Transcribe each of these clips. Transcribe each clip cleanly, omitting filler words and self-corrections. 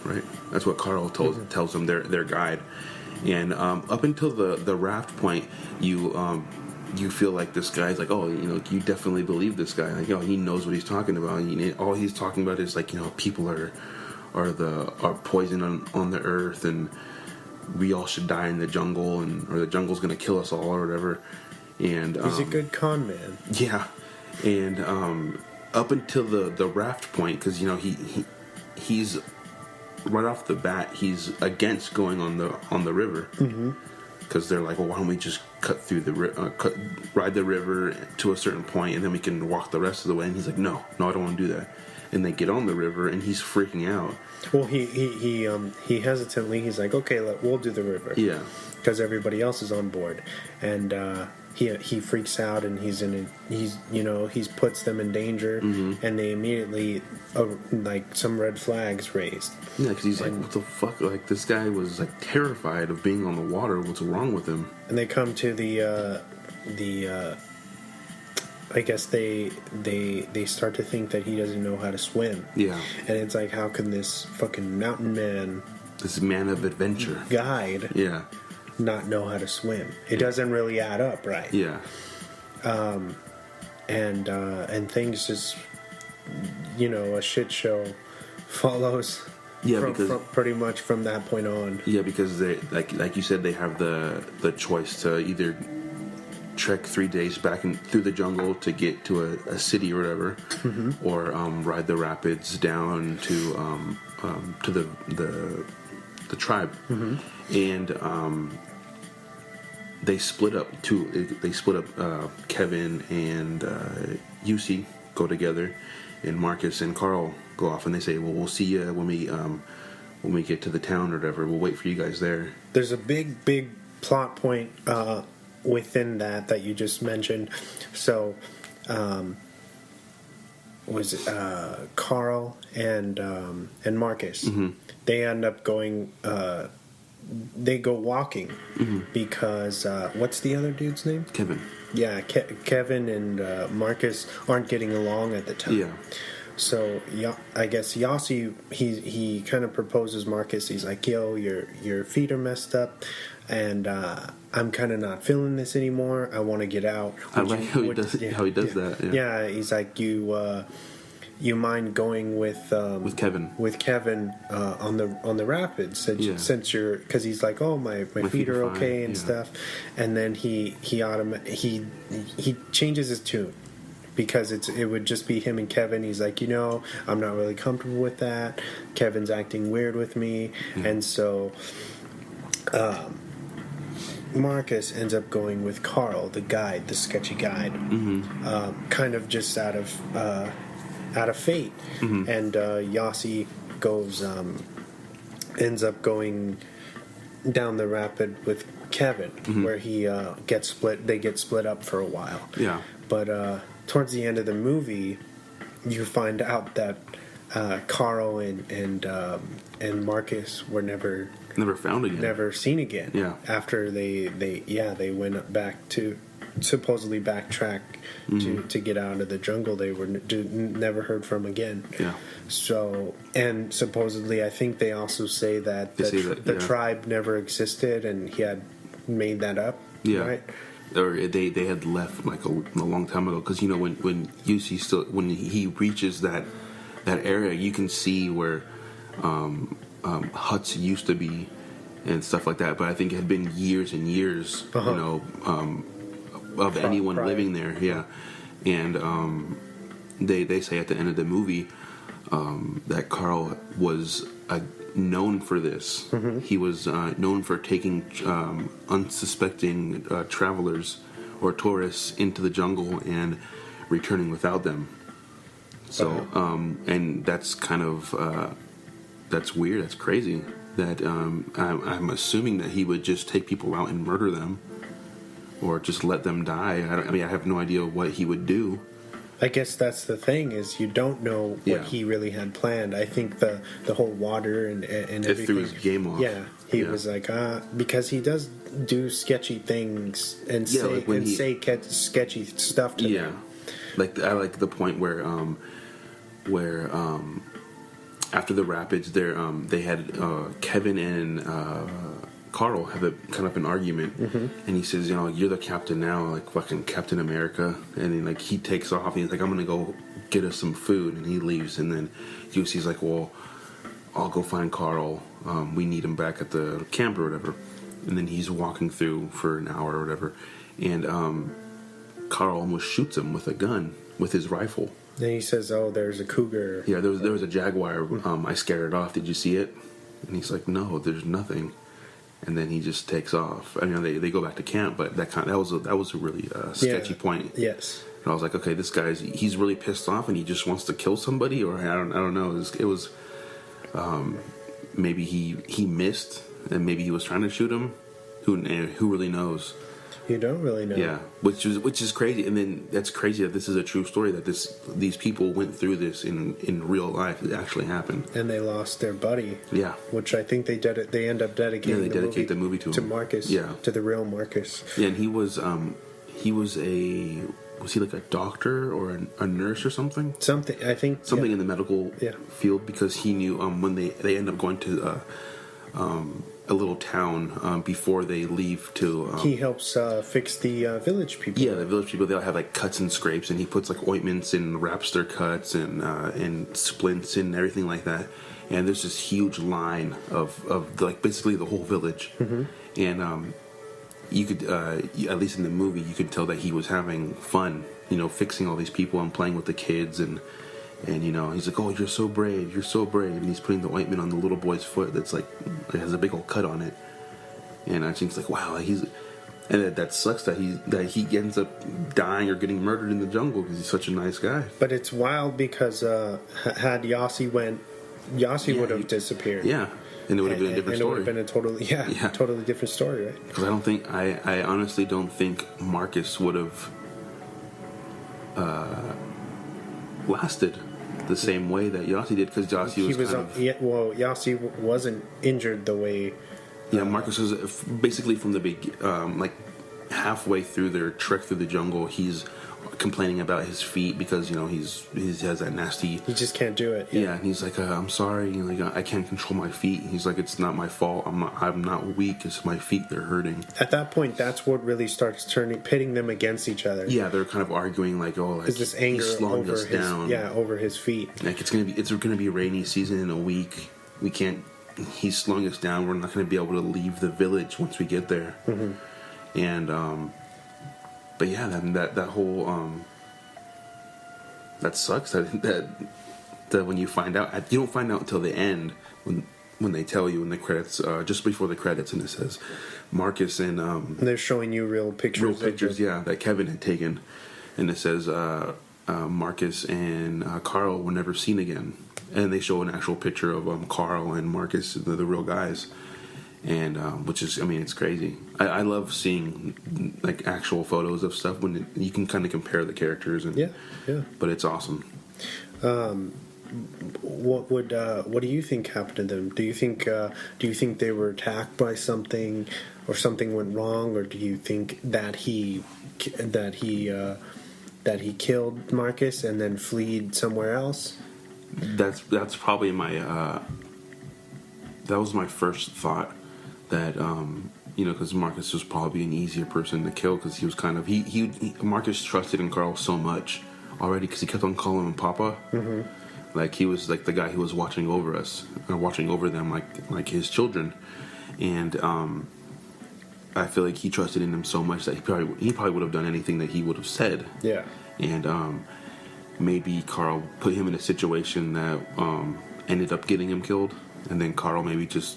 right? That's what Carl tells them, their guide. And up until the raft point, you feel like this guy's like, oh, you definitely believe this guy. Like, he knows what he's talking about. All he's talking about is like, people are poison on the earth, and we all should die in the jungle, or the jungle's gonna kill us all, or whatever. And he's a good con man. Yeah, and up until the raft point, because he's right off the bat, he's against going on the river, because they're like, well, why don't we just ride the river to a certain point, and then we can walk the rest of the way. And he's like, no, I don't want to do that. And they get on the river, and he's freaking out. Well, he hesitantly, he's like, okay, we'll do the river. Yeah, because everybody else is on board, and he freaks out, and he puts them in danger, and they immediately like some red flags raised. Yeah, because he's like, what the fuck? Like, this guy was like terrified of being on the water. What's wrong with him? And they come to the I guess they start to think that he doesn't know how to swim. Yeah. And it's like, how can this fucking mountain man, this man of adventure guide, not know how to swim? It doesn't really add up, right? Yeah. And things just, a shit show follows. Yeah, because pretty much from that point on. Yeah, because they like you said, they have the choice to either trek 3 days back through the jungle to get to a city or whatever, or ride the rapids down to the tribe, and they split up. Kevin and Yusi go together, and Marcus and Carl go off, and they say, well, we'll see you when we get to the town or whatever. We'll wait for you guys there. There's a big plot point within that you just mentioned. So was it Carl and Marcus? They end up going. They go walking because what's the other dude's name? Kevin. Yeah, Kevin and Marcus aren't getting along at the time. Yeah. So I guess Yossi, he kind of proposes Marcus. He's like, yo, your feet are messed up, and I'm kind of not feeling this anymore. I want to get out. I like how he does that. Yeah, he's like, you mind going with Kevin? With Kevin on the rapids since you're, because he's like, oh, my feet are okay and stuff, and then he changes his tune. Because it would just be him and Kevin. He's like, I'm not really comfortable with that. Kevin's acting weird with me. And so Marcus ends up going with Carl, the guide, the sketchy guide, kind of just out of fate. And Yossi goes, ends up going down the rapid with Kevin, where he gets split. They get split up for a while. Yeah. But towards the end of the movie, you find out that Carl and Marcus were never found again, never seen again. Yeah. After they went back to supposedly backtrack to get out of the jungle, they were never heard from again. Yeah. So, and supposedly, I think they also say that the tribe never existed, and he had made that up. Yeah. Right. Or they had left like a long time ago, because when he reaches that area, you can see where huts used to be and stuff like that. But I think it had been years and years, of anyone living there. Yeah, and they say at the end of the movie that Carl was known for this. He was known for taking unsuspecting travelers or tourists into the jungle and returning without them. So, and that's kind of that's weird. That's crazy. That I'm assuming that he would just take people out and murder them, or just let them die. I have no idea what he would do. I guess that's the thing, is you don't know what he really had planned. I think the whole water and everything. It threw his game off. Yeah, he was like, because he does do sketchy things and say sketchy stuff to them. Like I like the point where after the rapids, they had Kevin and Carl have a kind of an argument, and he says, you're the captain now, like fucking Captain America, and then like he takes off, and he's like, I'm gonna go get us some food, and he leaves, and then Yusi's like, well, I'll go find Carl, we need him back at the camp or whatever, and then he's walking through for an hour or whatever, and Carl almost shoots him with a gun, with his rifle. Then he says, "Oh, there's a cougar." Yeah, there was a jaguar. I scared it off. Did you see it? And he's like, "No, there's nothing." And then he just takes off. I mean, they go back to camp, but that was a really sketchy point. Yes. And I was like, okay, this he's really pissed off, and he just wants to kill somebody, or I don't know. It was maybe he missed, and maybe he was trying to shoot him. Who really knows? You don't really know. Yeah, which is crazy, and then that's crazy that this is a true story, that these people went through this in real life. It actually happened, and they lost their buddy. Yeah, which I think they end up dedicating. Yeah, they dedicate the movie to him. Marcus. Yeah, to the real Marcus. Yeah, and was he like a doctor or a nurse or something? Something in the medical field, because he knew when they end up going to a little town before they leave to... he helps fix the village people. Yeah, the village people, they'll have like cuts and scrapes, and he puts like ointments and wraps their cuts and splints and everything like that. And there's this huge line of like basically the whole village. Mm-hmm. And you could, at least in the movie, you could tell that he was having fun, fixing all these people and playing with the kids, and he's like, "Oh, you're so brave, and he's putting the ointment on the little boy's foot that's like, it has a big old cut on it. And I think it's like, wow, and that sucks that he ends up dying or getting murdered in the jungle because he's such a nice guy. But it's wild because had Yossi would have disappeared. Yeah, and it would have been a different story. It would have been a totally different story, right? Because I honestly don't think Marcus would have lasted the same way that Yossi did, because Yossi Yossi wasn't injured the way. Yeah, Marcus was basically from the big, like halfway through their trek through the jungle. He's complaining about his feet because he has that nasty. He just can't do it. Yeah, and he's like, "I'm sorry, I can't control my feet." He's like, "It's not my fault. I'm not weak. It's my feet. They're hurting." At that point, that's what really starts pitting them against each other. Yeah, they're kind of arguing like, "Oh, like this anger he's slowing us down." Yeah, over his feet. Like it's gonna be a rainy season in a week. We can't. He's slowing us down. We're not going to be able to leave the village once we get there. Mm-hmm. And but yeah, that whole that sucks. That when you find out, you don't find out until the end when they tell you in the credits, just before the credits, and it says Marcus and they're showing you real pictures. Yeah, that Kevin had taken, and it says Marcus and Carl were never seen again. And they show an actual picture of Carl and Marcus, the real guys, and which is, it's crazy. I love seeing like actual photos of stuff when you can kind of compare the characters, and yeah. But it's awesome. What do you think happened to them? Do you think they were attacked by something, or something went wrong, or do you think that he killed Marcus and then fled somewhere else? That's probably my that was my first thought, that because Marcus was probably an easier person to kill, because he was kind of Marcus trusted in Carl so much already, because he kept on calling him Papa. Mm-hmm. Like he was like the guy who was watching over us, or watching over them like his children, and I feel like he trusted in him so much that he probably would have done anything that he would have said. Yeah, and maybe Carl put him in a situation that ended up getting him killed, and then Carl maybe just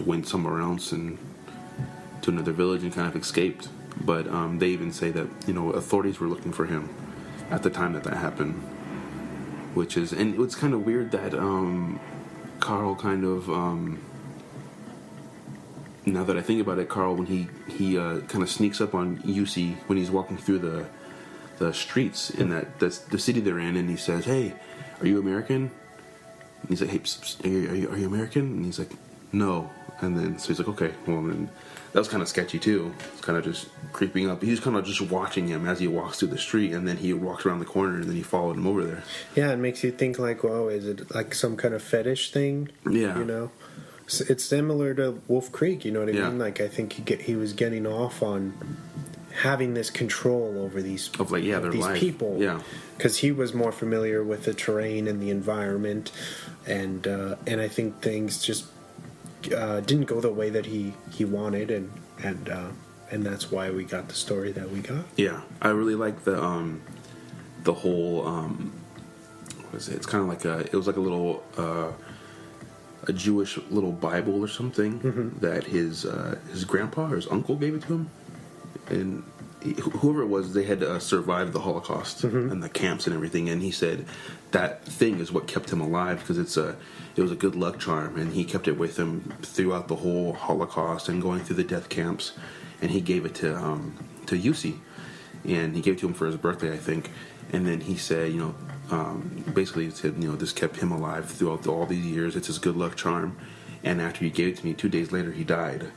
went somewhere else and to another village and kind of escaped. But they even say that authorities were looking for him at the time that happened, and it's kind of weird that Carl kind of now that I think about it, Carl, when he kind of sneaks up on Yusi when he's walking through the streets in the city they're in, and he says, "Hey, are you American?" And he's like, "Hey, are you American?" And he's like, "No, And then so he's like, okay, well, and that was kind of sketchy too. It's kind of just creeping up. He was kind of just watching him as he walks through the street, and then he walks around the corner, and then he followed him over there. Yeah, it makes you think like, well, is it like some kind of fetish thing? Yeah, you know, it's similar to Wolf Creek. You know what I mean? Like, I think he was getting off on having this control over these people. Yeah, because he was more familiar with the terrain and the environment, and I think things just didn't go the way that he wanted, and that's why we got the story that we got. Yeah, I really like the whole what is it? It's kind of like it was like a little a Jewish little Bible or something that his grandpa or his uncle gave it to him, and whoever it was, they had survived the Holocaust and the camps and everything, and he said that thing is what kept him alive because it was a good luck charm, and he kept it with him throughout the whole Holocaust and going through the death camps, and he gave it to Yussi, and he gave it to him for his birthday, I think, and then he said, basically he said, this kept him alive throughout all these years. It's his good luck charm, and after he gave it to me, 2 days later he died.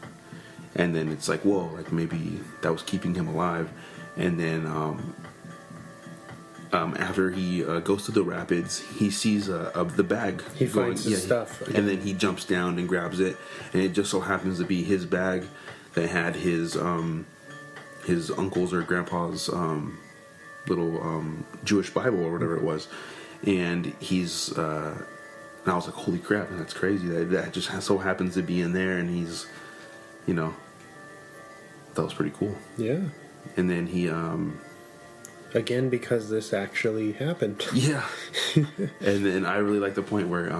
And then it's like, whoa, like maybe that was keeping him alive. And then after he goes to the rapids, he sees the bag. He finds his stuff. And then he jumps down and grabs it. And it just so happens to be his bag that had his uncle's or grandpa's little Jewish Bible or whatever it was. And he's... and I was like, holy crap, that's crazy. That just so happens to be in there, and he's... that was pretty cool. Yeah. And then he again, because this actually happened. Yeah. And then I really like the point where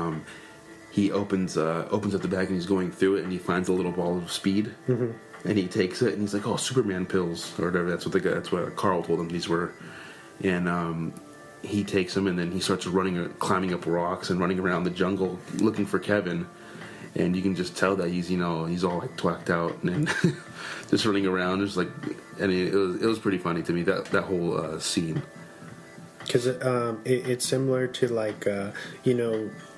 he opens up the bag and he's going through it, and he finds a little ball of speed, and he takes it and he's like, oh, Superman pills or whatever. That's what Carl told him these were. And he takes them, and then he starts climbing up rocks and running around the jungle looking for Kevin. And you can just tell that he's all like twacked out and just running around, just like, and it was pretty funny to me, that whole scene. Because it's similar to like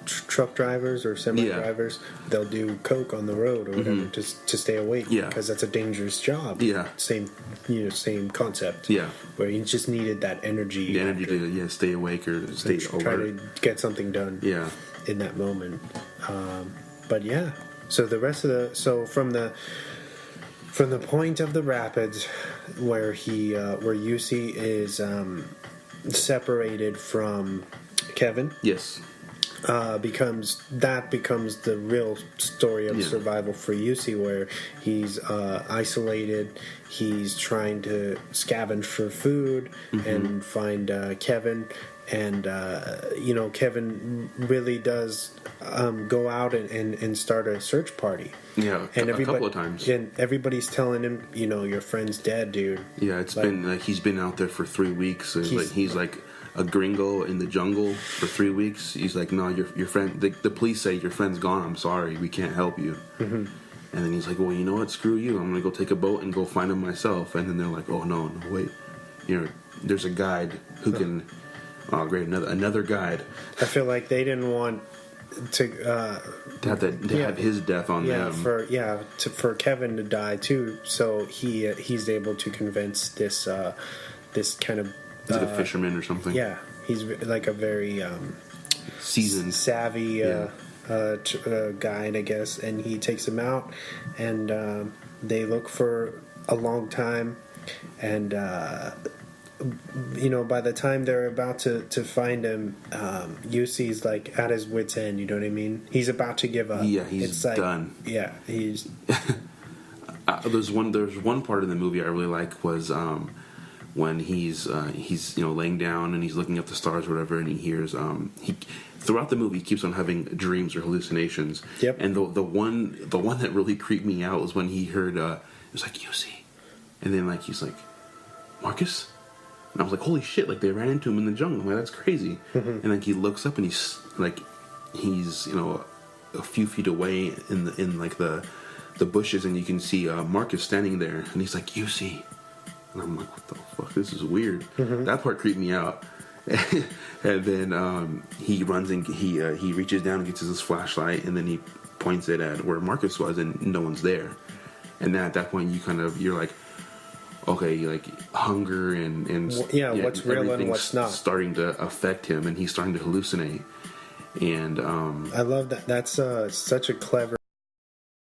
truck drivers or semi drivers. They'll do coke on the road or whatever just to stay awake. Yeah, because that's a dangerous job. Yeah, same concept. Yeah, where you just needed that energy. The energy to stay awake or stay alert. Try to get something done. Yeah, in that moment. But yeah, so the rest of from the point of the rapids where Yussi is separated from Kevin. Yes. Becomes the real story of survival for Yussi, where he's isolated. He's trying to scavenge for food and find Kevin. And Kevin really does go out and start a search party. Yeah, and a couple of times. And everybody's telling him, your friend's dead, dude. Yeah, it's been he's been out there for 3 weeks. So he's like a gringo in the jungle for 3 weeks. He's like, no, your friend. The police say your friend's gone. I'm sorry, we can't help you. And then he's like, well, you know what? Screw you. I'm gonna go take a boat and go find him myself. And then they're like, oh no, wait. There's a guide who can. Oh, great! Another guide. I feel like they didn't want to have his death on them. For Kevin to die too. So he's able to convince this kind of he's like a fisherman or something. Yeah, he's like a very seasoned, savvy guide, I guess. And he takes him out, and they look for a long time, and. By the time they're about to find him, Yussi's like at his wit's end. You know what I mean? He's about to give up. Yeah, he's done. Yeah, he's. There's one part of the movie I really like was when he's laying down and he's looking up the stars or whatever, and he hears throughout the movie he keeps on having dreams or hallucinations. Yep. And the one that really creeped me out was when he heard it was like Yussi, and then like he's like Marcus. And I was like, holy shit, like they ran into him in the jungle. I'm like, that's crazy. And like he looks up and he's a few feet away in the bushes, and you can see Marcus standing there, and he's like, Yussi. And I'm like, what the fuck? This is weird. That part creeped me out. And then he runs and he reaches down and gets his flashlight, and then he points it at where Marcus was, and no one's there. And then at that point, you're like, okay, like hunger and what's real and what's not starting to affect him, and he's starting to hallucinate. And I love that. That's such a clever